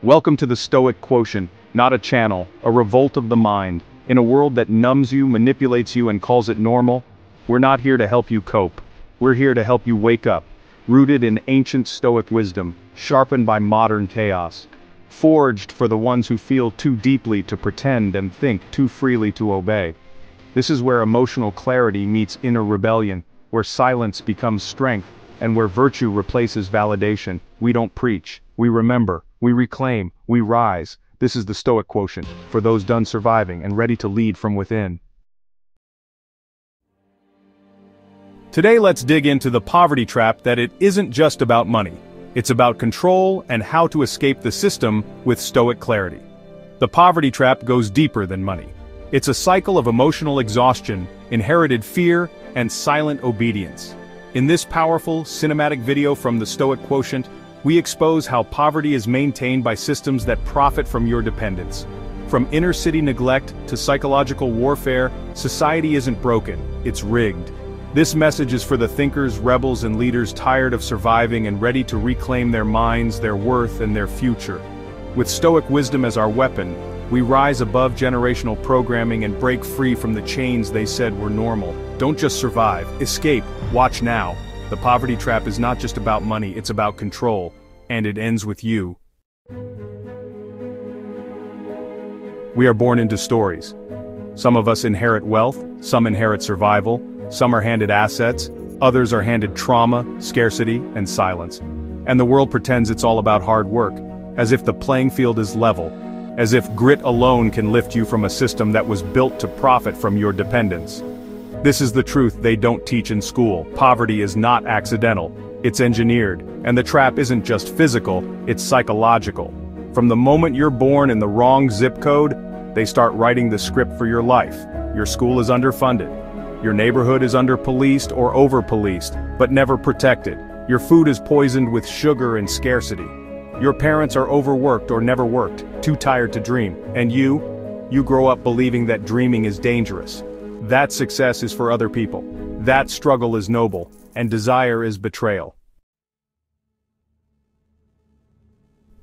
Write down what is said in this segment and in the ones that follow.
Welcome to the Stoic Quotient, not a channel, a revolt of the mind. In a world that numbs you, manipulates you, and calls it normal, we're not here to help you cope. We're here to help you wake up, rooted in ancient Stoic wisdom, sharpened by modern chaos, forged for the ones who feel too deeply to pretend and think too freely to obey. This is where emotional clarity meets inner rebellion, where silence becomes strength, and where virtue replaces validation. We don't preach, we remember, we reclaim, we rise. This is the Stoic Quotient, for those done surviving and ready to lead from within. Today let's dig into the poverty trap that it isn't just about money. It's about control and how to escape the system with Stoic clarity. The poverty trap goes deeper than money. It's a cycle of emotional exhaustion, inherited fear, and silent obedience. In this powerful, cinematic video from the Stoic Quotient, we expose how poverty is maintained by systems that profit from your dependence. From inner-city neglect to psychological warfare, society isn't broken, it's rigged. This message is for the thinkers, rebels, and leaders tired of surviving and ready to reclaim their minds, their worth, and their future. With Stoic wisdom as our weapon, we rise above generational programming and break free from the chains they said were normal. Don't just survive, escape, watch now. The poverty trap is not just about money, it's about control, and it ends with you. We are born into stories. Some of us inherit wealth, some inherit survival, some are handed assets, others are handed trauma, scarcity, and silence. And the world pretends it's all about hard work, as if the playing field is level, as if grit alone can lift you from a system that was built to profit from your dependence. This is the truth they don't teach in school. Poverty is not accidental, it's engineered, and the trap isn't just physical, it's psychological. From the moment you're born in the wrong zip code, they start writing the script for your life. Your school is underfunded. Your neighborhood is under-policed or over-policed, but never protected. Your food is poisoned with sugar and scarcity. Your parents are overworked or never worked, too tired to dream. And you grow up believing that dreaming is dangerous. That success is for other people. That struggle is noble, and desire is betrayal.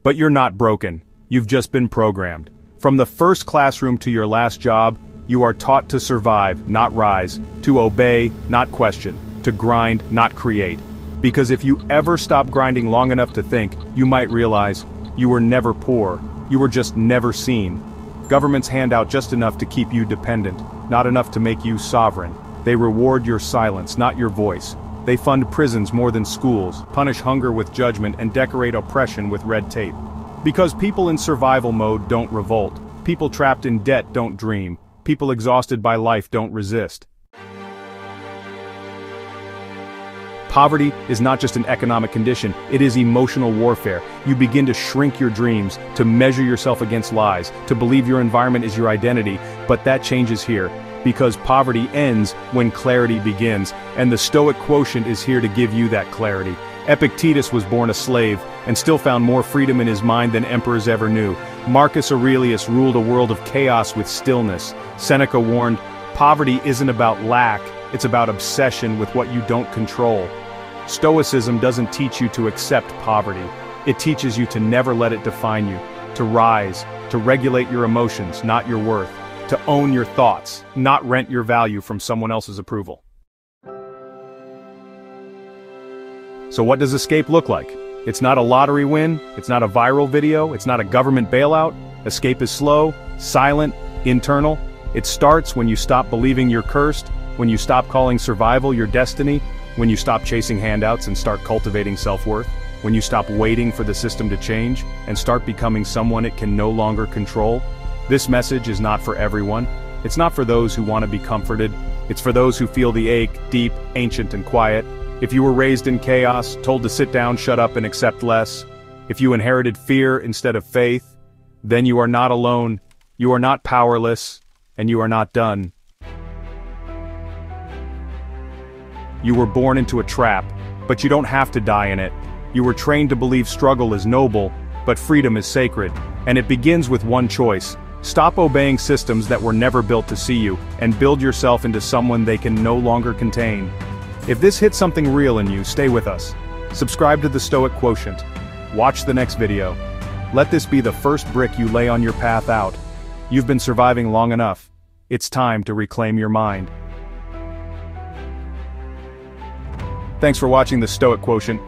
But you're not broken. You've just been programmed. From the first classroom to your last job, you are taught to survive, not rise, to obey, not question, to grind, not create. Because if you ever stop grinding long enough to think, you might realize, you were never poor, you were just never seen. Governments hand out just enough to keep you dependent, not enough to make you sovereign. They reward your silence, not your voice. They fund prisons more than schools, punish hunger with judgment, and decorate oppression with red tape. Because people in survival mode don't revolt. People trapped in debt don't dream. People exhausted by life don't resist. Poverty is not just an economic condition, it is emotional warfare. You begin to shrink your dreams, to measure yourself against lies, to believe your environment is your identity, but that changes here. Because poverty ends when clarity begins, and the Stoic Quotient is here to give you that clarity. Epictetus was born a slave, and still found more freedom in his mind than emperors ever knew. Marcus Aurelius ruled a world of chaos with stillness. Seneca warned, poverty isn't about lack, it's about obsession with what you don't control. Stoicism doesn't teach you to accept poverty. It teaches you to never let it define you, to rise, to regulate your emotions, not your worth, to own your thoughts, not rent your value from someone else's approval. So what does escape look like? It's not a lottery win, it's not a viral video, it's not a government bailout. Escape is slow, silent, internal. It starts when you stop believing you're cursed, when you stop calling survival your destiny, when you stop chasing handouts and start cultivating self-worth, when you stop waiting for the system to change and start becoming someone it can no longer control. This message is not for everyone. It's not for those who want to be comforted. It's for those who feel the ache, deep, ancient, and quiet. If you were raised in chaos, told to sit down, shut up, and accept less, if you inherited fear instead of faith, then you are not alone, you are not powerless, and you are not done. You were born into a trap, but you don't have to die in it. You were trained to believe struggle is noble, but freedom is sacred. And it begins with one choice. Stop obeying systems that were never built to see you, and build yourself into someone they can no longer contain. If this hits something real in you, stay with us. Subscribe to the Stoic Quotient. Watch the next video. Let this be the first brick you lay on your path out. You've been surviving long enough. It's time to reclaim your mind. Thanks for watching the Stoic Quotient.